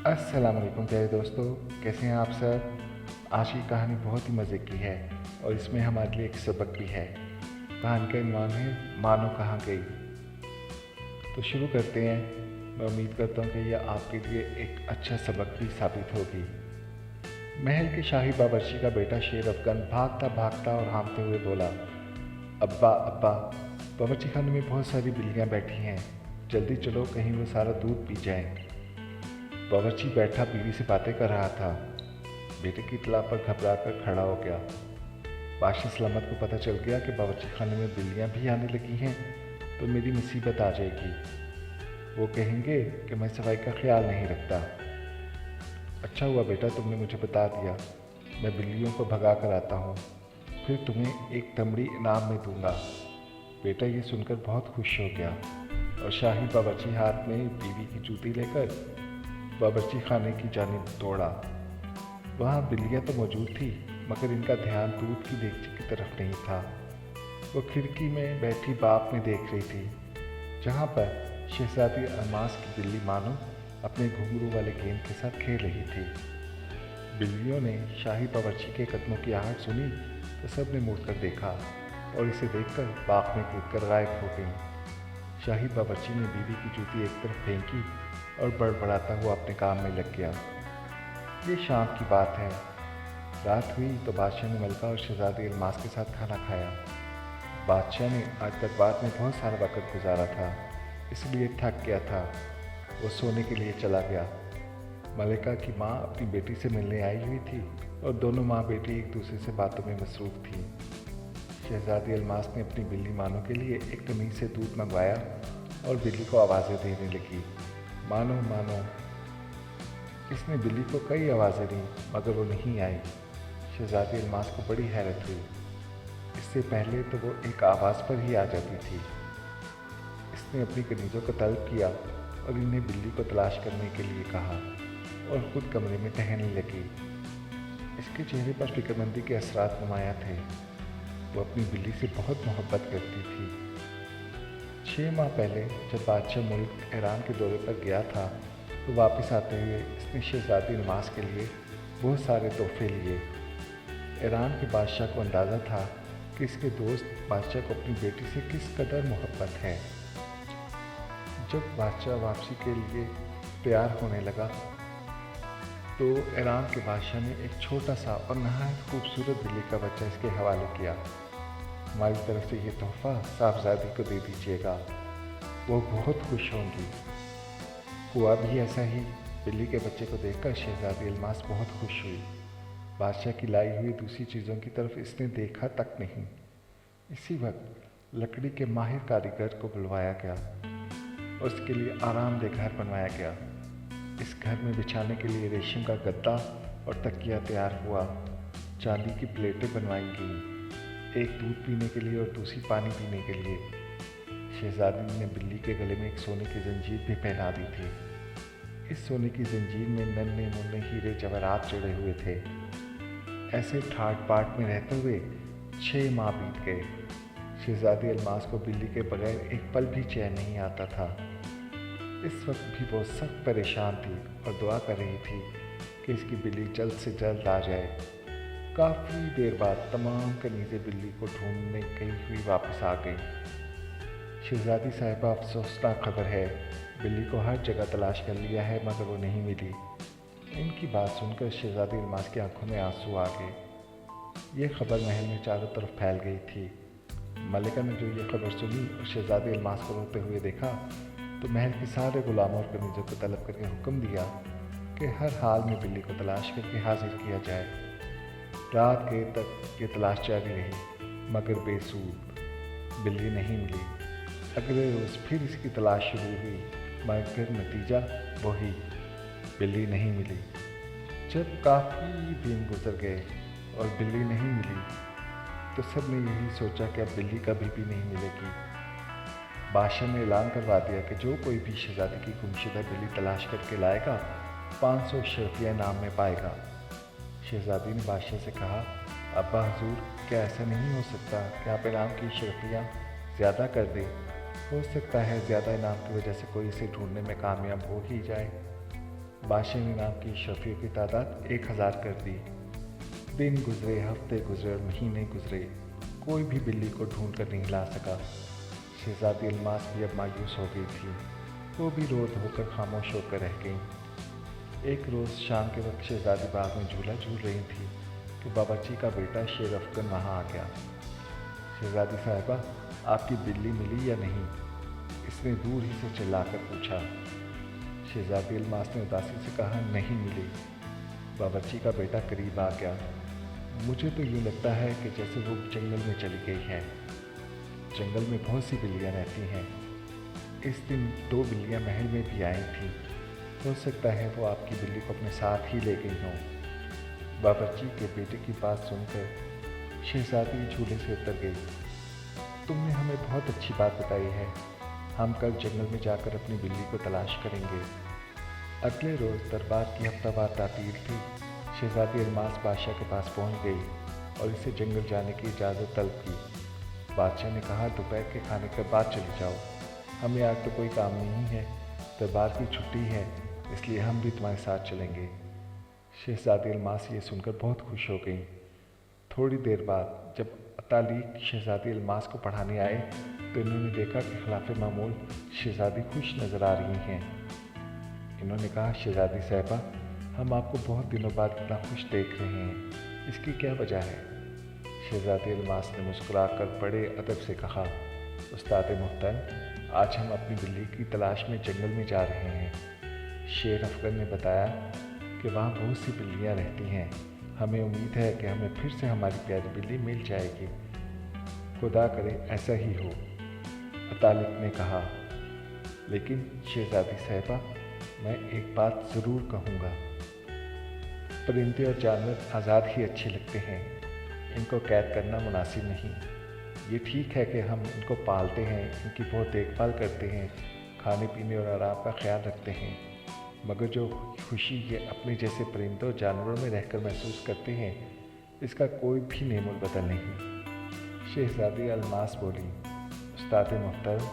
अस्सलाम वालेकुम प्यारे दोस्तों, कैसे हैं आप सब। आज की कहानी बहुत ही मज़े की है और इसमें हमारे लिए एक सबक भी है। कहानी का इन्वान है मानो कहाँ गई। तो शुरू करते हैं। मैं उम्मीद करता हूँ कि यह आपके लिए एक अच्छा सबक भी साबित होगी। महल के शाही बावर्ची का बेटा शेर अफगन भागता भागता और हाँफते हुए बोला, अब्बा अब्बा, बावर्ची खाने में बहुत सारी बिल्लियाँ बैठी हैं, जल्दी चलो कहीं वो सारा दूध पी जाएं। बावर्ची बैठा बीवी से बातें कर रहा था। बेटे की इत्तला पर घबरा कर खड़ा हो गया। बादशाह सलामत को पता चल गया कि बावर्ची खाने में बिल्लियाँ भी आने लगी हैं तो मेरी मुसीबत आ जाएगी। वो कहेंगे कि मैं सफाई का ख्याल नहीं रखता। अच्छा हुआ बेटा तुमने मुझे बता दिया, मैं बिल्लियों को भगा कर आता हूँ, फिर तुम्हें एक तमड़ी इनाम में दूंगा। बेटा ये सुनकर बहुत खुश हो गया और शाही बावर्ची हाथ में बीवी की जूती लेकर बावर्ची खाने की जानिब दौड़ा। वहाँ बिल्लियाँ तो मौजूद थी, मगर इनका ध्यान दूध की देगची की तरफ नहीं था। वो खिड़की में बैठी बाप में देख रही थी, जहाँ पर शहजादी अल्मास की बिल्ली मानो अपने घुंघरू वाले गेंद के साथ खेल रही थी। बिल्लियों ने शाही बावर्ची के कदमों की आहट सुनी तो सब ने मुड़कर देखा और इसे देखकर बाग में कूदकर गायब हो गई। शाही बावर्ची ने बीवी की जूती एक तरफ फेंकी और बड़बड़ाता हुआ अपने काम में लग गया। ये शाम की बात है। रात हुई तो बादशाह ने मलका और शहजादी अल्मास के साथ खाना खाया। बादशाह ने आज दरबार में बहुत सारा वक्त गुजारा था, इसलिए थक गया था। वो सोने के लिए चला गया। मलिका की माँ अपनी बेटी से मिलने आई हुई थी और दोनों माँ बेटी एक दूसरे से बातों में मसरूफ़ थी। शहजादी अल्मास ने अपनी बिल्ली मानो के लिए एक तमीज़ से दूध मंगवाया और बिल्ली को आवाज़ें देने लगी, मानो मानो। इसने बिल्ली को कई आवाज़ें दी मगर वो नहीं आई। शहजादी अल्मास को बड़ी हैरत हुई। इससे पहले तो वो एक आवाज़ पर ही आ जाती थी। इसने अपनी कनीज़ों को तलब किया और इन्हें बिल्ली को तलाश करने के लिए कहा और ख़ुद कमरे में टहलने लगी। इसके चेहरे पर फिक्रमंदी के असरात नुमायाँ थे। वो अपनी बिल्ली से बहुत मोहब्बत करती थी। 6 माह पहले जब बादशाह मुल्क ईरान के दौरे पर गया था तो वापस आते हुए इसने शहजादी अल्मास के लिए बहुत सारे तोहफे लिए। ईरान के बादशाह को अंदाज़ा था कि इसके दोस्त बादशाह को अपनी बेटी से किस कदर मोहब्बत है। जब बादशाह वापसी के लिए तैयार होने लगा तो ईरान के बादशाह ने एक छोटा सा और नहायत खूबसूरत बिल्ली का बच्चा इसके हवाले किया। हमारी तरफ से ये तोहफ़ा साहबजादी को दे दीजिएगा, वो बहुत खुश होंगी। हुआ भी ऐसा ही। बिल्ली के बच्चे को देखकर शहजादी अल्मास बहुत खुश हुई। बादशाह की लाई हुई दूसरी चीज़ों की तरफ इसने देखा तक नहीं। इसी वक्त लकड़ी के माहिर कारीगर को बुलवाया गया और उसके लिए आरामदेह घर बनवाया गया। इस घर में बिछाने के लिए रेशम का गद्दा और तकिया तैयार हुआ। चांदी की प्लेटें बनवाई गईं, एक दूध पीने के लिए और दूसरी पानी पीने के लिए। शहजादी ने बिल्ली के गले में एक सोने की जंजीर भी पहना दी थी। इस सोने की जंजीर में नन्हे मुन्ने हीरे जवाहरात जड़े हुए थे। ऐसे ठाट बाट में रहते हुए 6 माह बीत गए। शहजादी अल्मास को बिल्ली के बगैर एक पल भी चैन नहीं आता था। इस वक्त भी वो सख्त परेशान थी और दुआ कर रही थी कि इसकी बिल्ली जल्द से जल्द आ जाए। काफ़ी देर बाद तमाम कनीज़ें बिल्ली को ढूंढने गई हुई वापस आ गई। शहजादी साहिबा, अफसोसनाक खबर है, बिल्ली को हर जगह तलाश कर लिया है मगर वो नहीं मिली। इनकी बात सुनकर शहजादी अल्मास की आंखों में आंसू आ गए। ये खबर महल में चारों तरफ फैल गई थी। मलिका ने जो ये खबर सुनी और शहजादी अल्मास को रोते हुए देखा तो महल के सारे गुलामों और कनीज़ों को तलब करके हुक्म दिया कि हर हाल में बिल्ली को तलाश करके हाजिर किया जाए। रात देर तक ये तलाश जारी रही मगर बेसूद। बिल्ली नहीं मिली। अगले रोज़ फिर इसकी तलाश शुरू हुई मगर नतीजा वही, बिल्ली नहीं मिली। जब काफ़ी दिन गुजर गए और बिल्ली नहीं मिली तो सब ने यही सोचा कि अब बिल्ली कभी भी नहीं मिलेगी। बादशाह ने ऐलान करवा दिया कि जो कोई भी शहजादी की गुमशुदा बिल्ली तलाश करके लाएगा 500 शर्फिया इनाम में पाएगा। शहजादी ने बादशाह से कहा, अब्बा हजूर, क्या ऐसा नहीं हो सकता कि आप इनाम की शर्फियाँ ज़्यादा कर दें? हो सकता है ज़्यादा इनाम की वजह से कोई इसे ढूंढने में कामयाब हो ही जाए। बादशाह ने इनाम की शफियों की तादाद 1000 कर दी। दिन गुजरे, हफ्ते गुजरे और महीने गुजरे, कोई भी बिल्ली को ढूंढ कर नहीं ला सका। शहजादी अल्मास भी अब मायूस हो गई थी। वो भी रो धोकर खामोश होकर रह गई। एक रोज़ शाम के वक्त शहजादी बाग में झूला झूल रही थी कि बावर्ची का बेटा शेर अफगन वहाँ आ गया। शहजादी साहिबा, आपकी बिल्ली मिली या नहीं? इसने दूर ही से चिल्लाकर पूछा। शहजादी अल्मास ने उदासी से कहा, नहीं मिली। बावर्ची का बेटा करीब आ गया। मुझे तो यूँ लगता है कि जैसे वो जंगल में चली गई है। जंगल में बहुत सी बिल्लियाँ रहती हैं। इस दिन 2 बिल्लियाँ महल में भी आई थीं। हो सकता है वो आपकी बिल्ली को अपने साथ ही ले गई हों। बावर्ची के बेटे की बात सुनकर शहजादी झूले से उतर गई। तुमने हमें बहुत अच्छी बात बताई है। हम कल जंगल में जाकर अपनी बिल्ली को तलाश करेंगे। अगले रोज़ दरबार की हफ्तावार तातील थी। शहजादी अल्मास बादशाह के पास पहुंच गई और इसे जंगल जाने की इजाज़त तलब की। बादशाह ने कहा, दोपहर के खाने के बाद चले जाओ। हमें आज तो कोई काम नहीं है, दरबार की छुट्टी है, इसलिए हम भी तुम्हारे साथ चलेंगे। शहजादी अल्मास ये सुनकर बहुत खुश हो गई। थोड़ी देर बाद जब अतालिक शहजादी अल्मास को पढ़ाने आए तो इन्होंने देखा कि खिलाफ मामूल शहजादी खुश नज़र आ रही हैं। इन्होंने कहा, शहजादी साहिबा, हम आपको बहुत दिनों बाद इतना खुश देख रहे हैं, इसकी क्या वजह है? शहजादी अल्मास ने मुस्कुराकर बड़े अदब से कहा, उस्ताद मोहतरम, आज हम अपनी बिल्ली की तलाश में जंगल में जा रहे हैं। शेर अफगन ने बताया कि वहाँ बहुत सी बिल्लियाँ रहती हैं। हमें उम्मीद है कि हमें फिर से हमारी प्यारी बिल्ली मिल जाएगी। खुदा करे ऐसा ही हो, अतालिक ने कहा। लेकिन शहजादी साहिबा, मैं एक बात ज़रूर कहूँगा। परिंदे और जानवर आज़ाद ही अच्छे लगते हैं, इनको कैद करना मुनासिब नहीं। ये ठीक है कि हम इनको पालते हैं, इनकी बहुत देखभाल करते हैं, खाने पीने और आराम का ख्याल रखते हैं, मगर जो खुशी ये अपने जैसे परिंदों जानवरों में रहकर महसूस करते हैं, इसका कोई भी नेमोल बदल नहीं। शहजादी अल्मास बोली, उस्ताद मोहतरम,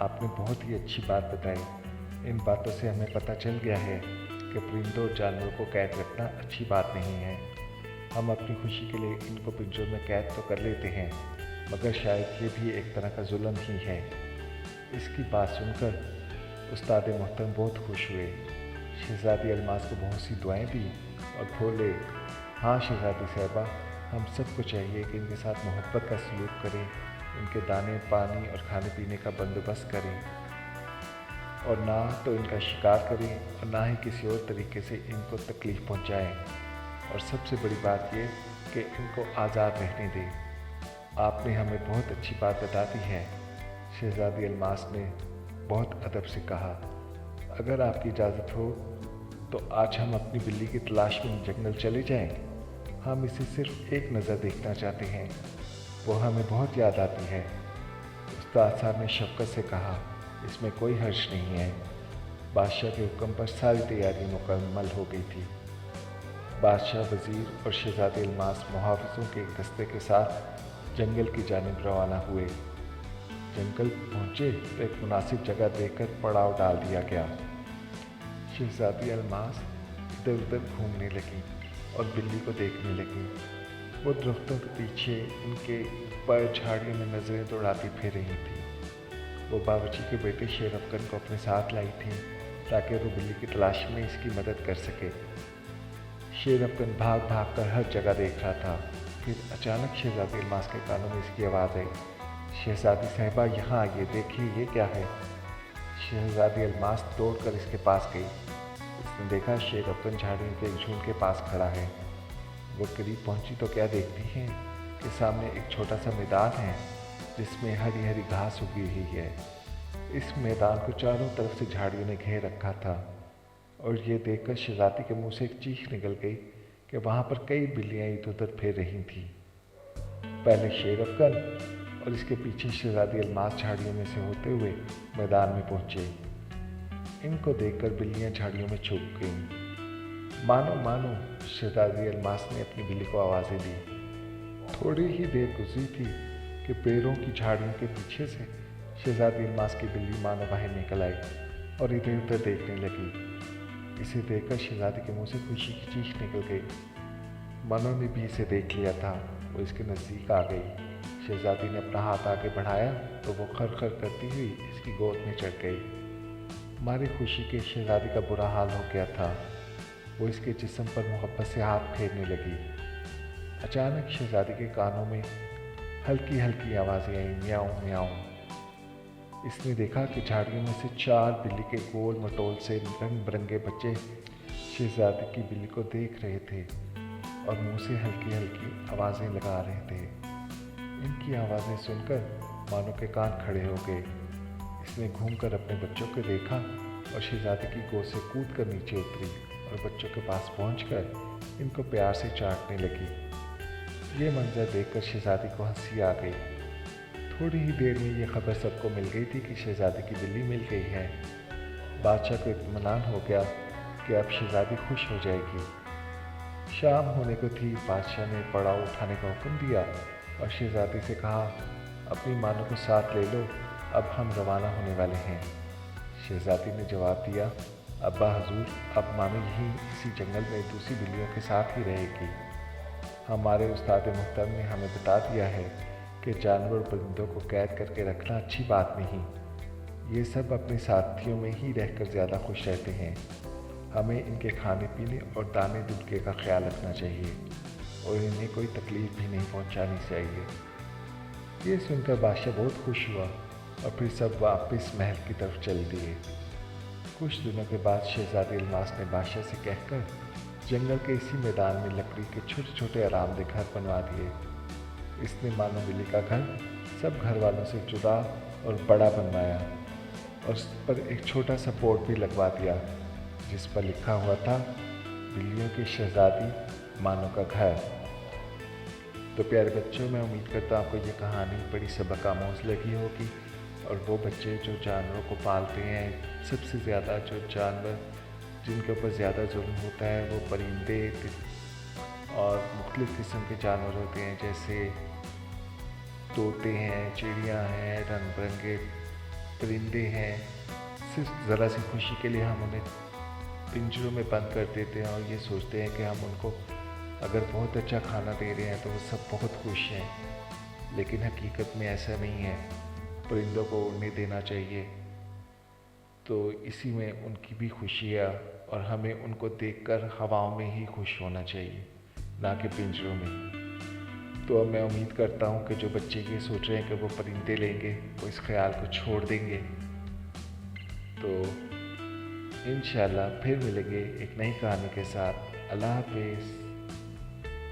आपने बहुत ही अच्छी बात बताई। इन बातों से हमें पता चल गया है कि परिंदों और जानवरों को कैद रखना अच्छी बात नहीं है। हम अपनी खुशी के लिए इनको पिंजरों में कैद तो कर लेते हैं, मगर शायद ये भी एक तरह का जुल्म ही है। इसकी बात सुनकर उस्ताद मोहतरम बहुत खुश हुए। शहजादी अल्मास को बहुत सी दुआएं दी और बोले, हाँ शहजादी साहिबा, हम सबको चाहिए कि इनके साथ मोहब्बत का सलूक करें, इनके दाने पानी और खाने पीने का बंदोबस्त करें और ना तो इनका शिकार करें और ना ही किसी और तरीके से इनको तकलीफ़ पहुंचाएं। और सबसे बड़ी बात ये कि इनको आज़ाद रहने दें। आपने हमें बहुत अच्छी बात बता दी है। शहजादी अल्मास ने बहुत अदब से कहा, अगर आपकी इजाज़त हो तो आज हम अपनी बिल्ली की तलाश में जंगल चले जाएं। हम इसे सिर्फ एक नज़र देखना चाहते हैं, वो हमें बहुत याद आती है। उस्ताद साहब ने शफ़क़त से कहा, इसमें कोई हर्ज नहीं है। बादशाह के हुक्म पर सारी तैयारी मुकम्मल हो गई थी। बादशाह, वज़ीर और शहज़ादी अल्मास मुहाफ़िज़ों के एक दस्ते के साथ जंगल की जानिब रवाना हुए। जंगल पहुँचे तो एक मुनासिब जगह देखकर पड़ाव डाल दिया गया। शहज़ादी अल्मास इधर उधर घूमने लगी और बिल्ली को देखने लगी। वो दरख्तों के पीछे उनके ऊपर झाड़ियों में नज़रें दौड़ाती फिर रही थी। वो बावर्ची के बेटे शेर अफगन को अपने साथ लाई थी ताकि वो बिल्ली की तलाश में इसकी मदद कर सके। शेर अफगन भाग भाग कर हर जगह देख रहा था। फिर अचानक शहज़ादी अल्मास के कानों में इसकी आवाज़ आई, शहज़ादी साहिबा, यहाँ आइए, देखिए ये क्या है। शहज़ादी अल्मास दौड़कर इसके पास गई। उसने देखा शेर अफगन झाड़ियों के एक झुंड के पास खड़ा है। वो करीब पहुंची तो क्या देखती है कि सामने एक छोटा सा मैदान है जिसमें हरी हरी घास उगी हुई है। इस मैदान को चारों तरफ से झाड़ियों ने घेर रखा था और ये देखकर शहज़ादी के मुंह से एक चीख निकल गई कि वहाँ पर कई बिल्लियाँ इधर उधर फिर रही थीं। पहले शेर अफगन और इसके पीछे शहज़ादी अल्मास झाड़ियों में से होते हुए मैदान में पहुँचे। इनको देखकर बिल्लियाँ झाड़ियों में छुप गईं। मानो मानो, शहज़ादी अल्मास ने अपनी बिल्ली को आवाज़ें दी। थोड़ी ही देर गुजरी थी कि पेड़ों की झाड़ियों के पीछे से शहज़ादी अल्मास की बिल्ली मानो बाहर निकल आई और इधर उधर देखने लगी। इसे देखकर शहजादी के मुंह से खुशी की चीख निकल गई। मानो ने भी इसे देख लिया था। वो इसके नज़दीक आ गई। शहजादी ने अपना हाथ आगे बढ़ाया तो वो खर खर करती हुई इसकी गोद में चढ़ गई। मारी खुशी के शहजादी का बुरा हाल हो गया था। वो इसके जिस्म पर मोहब्बत से हाथ फेरने लगी। अचानक शहजादी के कानों में हल्की हल्की आवाज़ें आई, म्याऊं म्याऊं। इसने देखा कि झाड़ियों में से 4 बिल्ली के गोल मटोल से रंग बिरंगे बच्चे शहजादी की बिल्ली को देख रहे थे और मुंह से हल्की हल्की आवाज़ें लगा रहे थे। इनकी आवाज़ें सुनकर मानो के कान खड़े हो गए। इसने घूमकर अपने बच्चों को देखा और शहजादी की गोद से कूद कर नीचे उतरी और बच्चों के पास पहुंचकर इनको प्यार से चाटने लगी। ये मंजर देखकर शहजादी को हंसी आ गई। थोड़ी ही देर में ये खबर सबको मिल गई थी कि शहजादी की बिल्ली मिल गई है। बादशाह को इत्मीनान हो गया कि अब शहजादी खुश हो जाएगी। शाम होने को थी। बादशाह ने पड़ाव उठाने का हुक्म दिया और शहजादी से कहा, अपनी मानो को साथ ले लो, अब हम रवाना होने वाले हैं। शहजादी ने जवाब दिया, अब्बा हजूर, अब मानो यहीं इसी जंगल में दूसरी बिल्लियों के साथ ही रहेगी। हमारे उस्ताद मुहतरम ने हमें बता दिया है कि जानवर परिंदों को कैद करके रखना अच्छी बात नहीं। ये सब अपने साथियों में ही रहकर ज़्यादा खुश रहते हैं। हमें इनके खाने पीने और दाने दुलके का ख्याल रखना चाहिए और इन्हें कोई तकलीफ़ भी नहीं पहुंचानी चाहिए। ये सुनकर बादशाह बहुत खुश हुआ और फिर सब वापस महल की तरफ चल दिए। कुछ दिनों के बाद शहजादी अल्मास ने बादशाह से कहकर जंगल के इसी मैदान में लकड़ी के छोटे छोटे आरामदेह घर बनवा दिए। इसने मानो बिल्ली का घर सब घर वालों से जुदा और बड़ा बनवाया और उस पर एक छोटा सा बोर्ड भी लगवा दिया जिस पर लिखा हुआ था, बिल्लियों की शहजादी मानो का घर। तो प्यारे बच्चों, मैं उम्मीद करता हूँ आपको ये कहानी बड़ी सबक आमोज लगी होगी। और वो बच्चे जो जानवरों को पालते हैं, सबसे ज़्यादा जो जानवर जिनके ऊपर ज़्यादा जुल्म होता है वो परिंदे और मुख्तलिफ़ किस्म के जानवर होते हैं, जैसे तोते हैं, चिड़ियाँ हैं, रंग बिरंगे परिंदे हैं। सिर्फ ज़रा सी खुशी के लिए हम उन्हें पिंजरों में बंद कर देते हैं और ये सोचते हैं कि हम उनको अगर बहुत अच्छा खाना दे रहे हैं तो वो सब बहुत खुश हैं, लेकिन हकीकत में ऐसा नहीं है। परिंदों को उड़ने देना चाहिए, तो इसी में उनकी भी खुशी है और हमें उनको देखकर हवाओं में ही खुश होना चाहिए, ना कि पिंजरों में। तो अब मैं उम्मीद करता हूँ कि जो बच्चे ये सोच रहे हैं कि वो परिंदे लेंगे, वो इस ख्याल को छोड़ देंगे। तो इंशाल्लाह फिर मिलेंगे एक नई कहानी के साथ। अल्लाह हाफिज़।